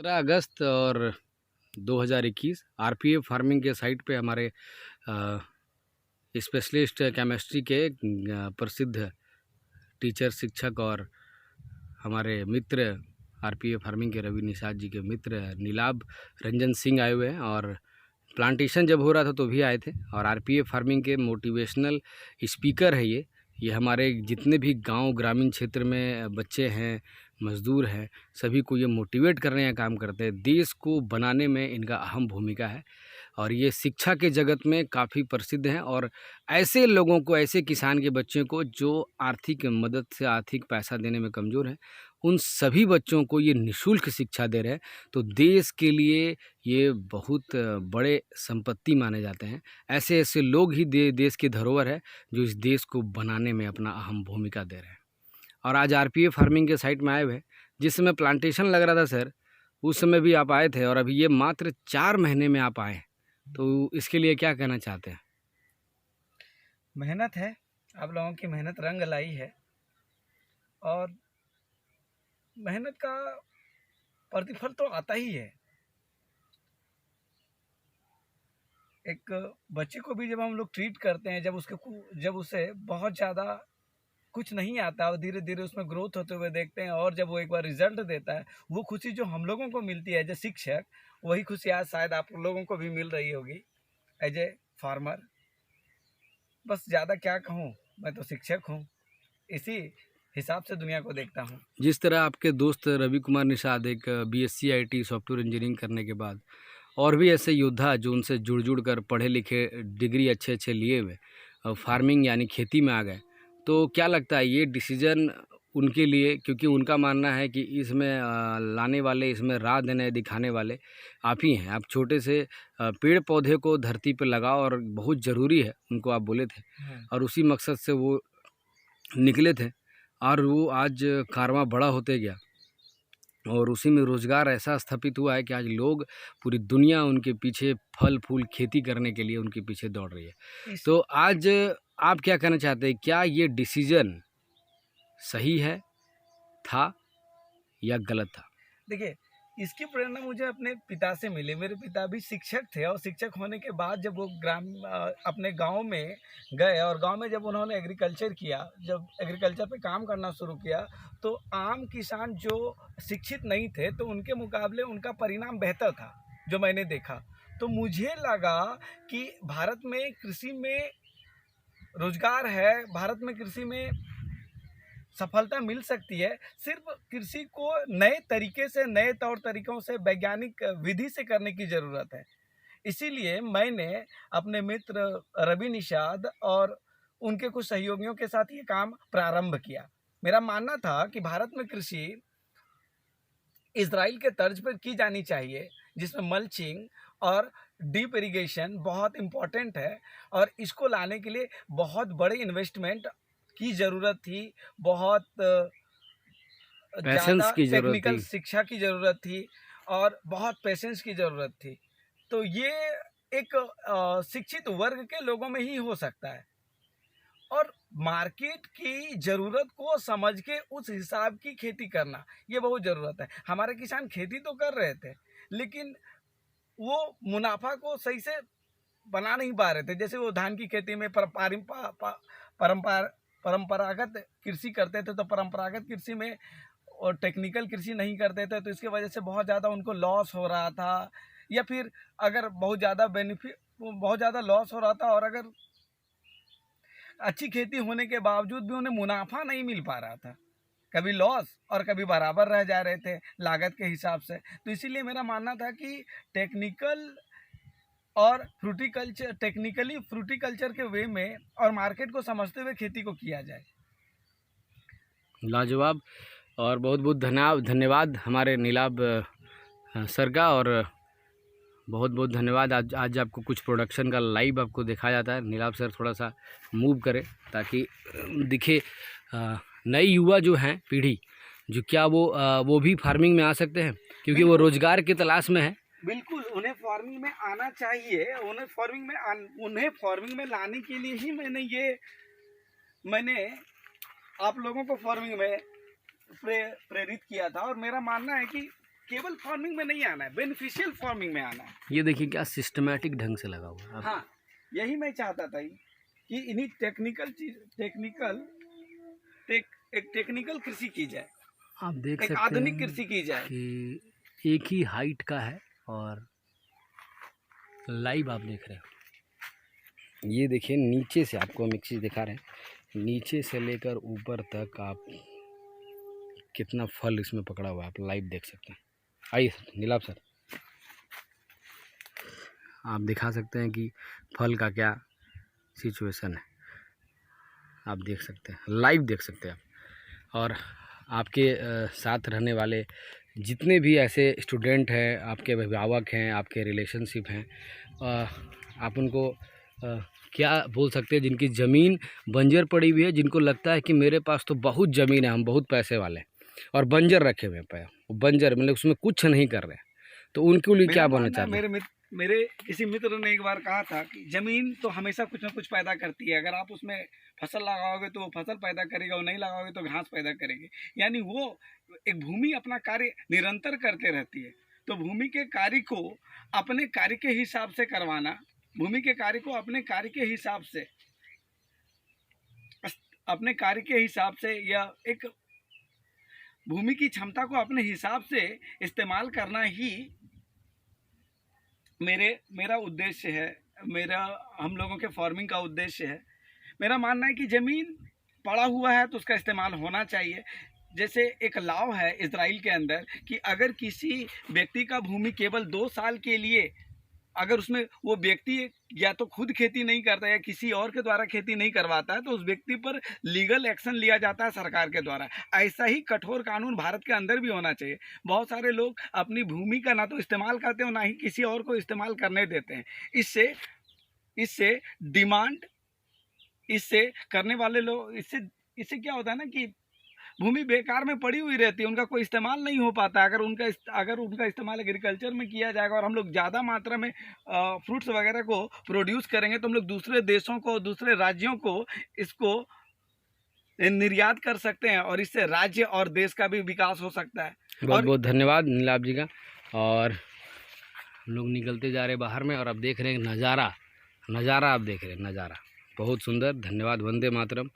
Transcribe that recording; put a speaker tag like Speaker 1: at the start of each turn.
Speaker 1: 17 अगस्त और 2021 RPF farming के site पे हमारे स्पेशलिस्ट केमिस्ट्री के प्रसिद्ध टीचर शिक्षक और हमारे मित्र आरपीएफ फार्मिंग के रवि निषाद जी के मित्र नीलाभ रंजन सिंह आए हुए हैं। और प्लांटेशन जब हो रहा था तो भी आए थे। और आरपीएफ फार्मिंग के मोटिवेशनल स्पीकर है ये हमारे जितने भी गांव ग्रामीण क्षेत्र में बच्चे हैं, मज़दूर हैं, सभी को ये मोटिवेट करने का काम करते हैं। देश को बनाने में इनका अहम भूमिका है और ये शिक्षा के जगत में काफ़ी प्रसिद्ध हैं। और ऐसे लोगों को, ऐसे किसान के बच्चों को जो आर्थिक मदद से, आर्थिक पैसा देने में कमज़ोर हैं, उन सभी बच्चों को ये निःशुल्क शिक्षा दे रहे हैं। तो देश के लिए ये बहुत बड़े संपत्ति माने जाते हैं। ऐसे ऐसे लोग ही देश की धरोहर है जो इस देश को बनाने में अपना अहम भूमिका दे रहे हैं। और आज आरपीएफ फार्मिंग के साइट में आए हुए, जिस समय प्लांटेशन लग रहा था सर, उस समय भी आप आए थे और अभी ये मात्र 4 महीने में आप आए, तो इसके लिए क्या कहना चाहते हैं?
Speaker 2: मेहनत है, आप लोगों की मेहनत रंग लाई है और मेहनत का प्रतिफल तो आता ही है। एक बच्चे को भी जब हम लोग ट्रीट करते हैं, जब उसे बहुत ज़्यादा कुछ नहीं आता और धीरे धीरे उसमें ग्रोथ होते हुए देखते हैं और जब वो एक बार रिजल्ट देता है, वो खुशी जो हम लोगों को मिलती है एज ए शिक्षक, वही खुशी आज शायद आप लोगों को भी मिल रही होगी एज ए फार्मर। बस ज़्यादा क्या कहूँ, मैं तो शिक्षक हूँ, इसी हिसाब से दुनिया को देखता हूँ।
Speaker 1: जिस तरह आपके दोस्त रवि कुमार निषाद एक बीएससी आईटी सॉफ्टवेयर इंजीनियरिंग करने के बाद और भी ऐसे योद्धा जो उनसे जुड़ कर पढ़े लिखे, डिग्री अच्छे लिए हुए फार्मिंग यानी खेती में आ गए, तो क्या लगता है ये डिसीजन उनके लिए, क्योंकि उनका मानना है कि इसमें लाने वाले, इसमें राह देने दिखाने वाले आप ही हैं। आप छोटे से पेड़ पौधे को धरती पर लगाओ और बहुत ज़रूरी है उनको, आप बोले थे, और उसी मकसद से वो निकले थे और वो आज कारवां बड़ा होते गया और उसी में रोज़गार ऐसा स्थापित हुआ है कि आज लोग, पूरी दुनिया उनके पीछे फल फूल खेती करने के लिए उनके पीछे दौड़ रही है। तो आज आप क्या कहना चाहते हैं, क्या ये डिसीजन सही है, था या गलत था?
Speaker 2: देखिए, इसकी प्रेरणा मुझे अपने पिता से मिली। मेरे पिता भी शिक्षक थे और शिक्षक होने के बाद जब वो अपने गांव में गए और गांव में जब उन्होंने एग्रीकल्चर किया, जब एग्रीकल्चर पे काम करना शुरू किया, तो आम किसान जो शिक्षित नहीं थे तो उनके मुकाबले उनका परिणाम बेहतर था जो मैंने देखा। तो मुझे लगा कि भारत में कृषि में रोजगार है, भारत में कृषि में सफलता मिल सकती है, सिर्फ कृषि को नए तरीके से, नए तौर तरीकों से, वैज्ञानिक विधि से करने की ज़रूरत है। इसीलिए मैंने अपने मित्र रवि निषाद और उनके कुछ सहयोगियों के साथ ये काम प्रारंभ किया। मेरा मानना था कि भारत में कृषि इजराइल के तर्ज पर की जानी चाहिए, जिसमें मल्चिंग और डीप इरिगेशन बहुत इम्पॉर्टेंट है और इसको लाने के लिए बहुत बड़े इन्वेस्टमेंट की ज़रूरत थी, बहुत ज़्यादा टेक्निकल शिक्षा की ज़रूरत थी और बहुत पेशेंस की ज़रूरत थी। तो ये एक शिक्षित वर्ग के लोगों में ही हो सकता है और मार्केट की ज़रूरत को समझ के उस हिसाब की खेती करना, ये बहुत ज़रूरत है। हमारे किसान खेती तो कर रहे थे, लेकिन वो मुनाफा को सही से बना नहीं पा रहे थे। जैसे वो धान की खेती में परंपरागत कृषि करते थे, तो परंपरागत कृषि में और टेक्निकल कृषि नहीं करते थे, तो इसके वजह से बहुत ज़्यादा उनको लॉस हो रहा था, या फिर अगर बहुत ज़्यादा लॉस हो रहा था और अगर अच्छी खेती होने के बावजूद भी उन्हें मुनाफा नहीं मिल पा रहा था, कभी लॉस और कभी बराबर रह जा रहे थे लागत के हिसाब से। तो इसीलिए मेरा मानना था कि टेक्निकली फ्रूटिकल्चर के वे में और मार्केट को समझते हुए खेती को किया जाए।
Speaker 1: लाजवाब, और बहुत बहुत धन्यवाद हमारे नीलाभ सर का, और बहुत बहुत धन्यवाद। आज आपको कुछ प्रोडक्शन का लाइव आपको दिखाया जाता है। नीलाभ सर थोड़ा सा मूव करें ताकि दिखे नई युवा जो हैं पीढ़ी, जो क्या वो भी फार्मिंग में आ सकते हैं, क्योंकि वो रोज़गार की तलाश में है।
Speaker 2: बिल्कुल, उन्हें फार्मिंग में आना चाहिए। उन्हें फार्मिंग में लाने के लिए ही मैंने आप लोगों को फार्मिंग में प्रेरित किया था। और मेरा मानना है कि केवल फार्मिंग में नहीं आना है, बेनिफिशियल फार्मिंग में आना है।
Speaker 1: ये देखिए क्या सिस्टमैटिक ढंग से लगा हुआ है।
Speaker 2: हाँ, यही मैं चाहता था कि इन्हीं एक टेक्निकल कृषि की जाए,
Speaker 1: आप देख
Speaker 2: एक
Speaker 1: सकते
Speaker 2: आधुनिक
Speaker 1: हैं
Speaker 2: कृषि की जाए।
Speaker 1: कि एक ही हाइट का है और लाइव आप देख रहे हो। ये देखिए नीचे से आपको हम एक चीज़ दिखा रहे हैं, नीचे से लेकर ऊपर तक आप कितना फल इसमें पकड़ा हुआ है आप लाइव देख सकते हैं। आइए नीलाभ सर, आप दिखा सकते हैं कि फल का क्या सिचुएशन है। आप देख सकते हैं, लाइव देख सकते हैं आप। और आपके साथ रहने वाले जितने भी ऐसे स्टूडेंट हैं, आपके अभिभावक हैं, आपके रिलेशनशिप हैं, आप उनको क्या बोल सकते हैं, जिनकी ज़मीन बंजर पड़ी हुई है, जिनको लगता है कि मेरे पास तो बहुत ज़मीन है, हम बहुत पैसे वाले हैं, और बंजर रखे हुए हैं, बंजर मतलब उसमें कुछ नहीं कर रहे हैं, तो उनके लिए क्या बोलना चाहते हैं?
Speaker 2: मेरे किसी मित्र ने एक बार कहा था कि जमीन तो हमेशा कुछ ना कुछ पैदा करती है, अगर आप उसमें फसल लगाओगे तो वो फसल पैदा करेगा, और नहीं लगाओगे तो घास पैदा करेगी। यानी वो एक भूमि अपना कार्य निरंतर करते रहती है। तो भूमि के कार्य को अपने कार्य के हिसाब से करवाना, भूमि के कार्य को अपने कार्य के हिसाब से या एक भूमि की क्षमता को अपने हिसाब से इस्तेमाल करना ही मेरा उद्देश्य है, हम लोगों के फार्मिंग का उद्देश्य है। मेरा मानना है कि ज़मीन पड़ा हुआ है तो उसका इस्तेमाल होना चाहिए। जैसे एक लॉ है इजराइल के अंदर कि अगर किसी व्यक्ति का भूमि केवल 2 साल के लिए, अगर उसमें वो व्यक्ति या तो खुद खेती नहीं करता या किसी और के द्वारा खेती नहीं करवाता है, तो उस व्यक्ति पर लीगल एक्शन लिया जाता है सरकार के द्वारा। ऐसा ही कठोर कानून भारत के अंदर भी होना चाहिए। बहुत सारे लोग अपनी भूमि का ना तो इस्तेमाल करते हैं, ना ही किसी और को इस्तेमाल करने देते हैं। इससे करने वाले लोग, इससे क्या होता है ना कि भूमि बेकार में पड़ी हुई रहती है, उनका कोई इस्तेमाल नहीं हो पाता। अगर उनका इस्तेमाल एग्रीकल्चर में किया जाएगा और हम लोग ज़्यादा मात्रा में फ्रूट्स वगैरह को प्रोड्यूस करेंगे, तो हम लोग दूसरे देशों को, दूसरे राज्यों को इसको निर्यात कर सकते हैं, और इससे राज्य और देश का भी विकास हो सकता है।
Speaker 1: बहुत बहुत धन्यवाद नीलाभ जी का। और हम लोग निकलते जा रहे बाहर में, और अब देख रहे हैं नज़ारा आप देख रहे हैं, नज़ारा बहुत सुंदर। धन्यवाद। वंदे मातरम।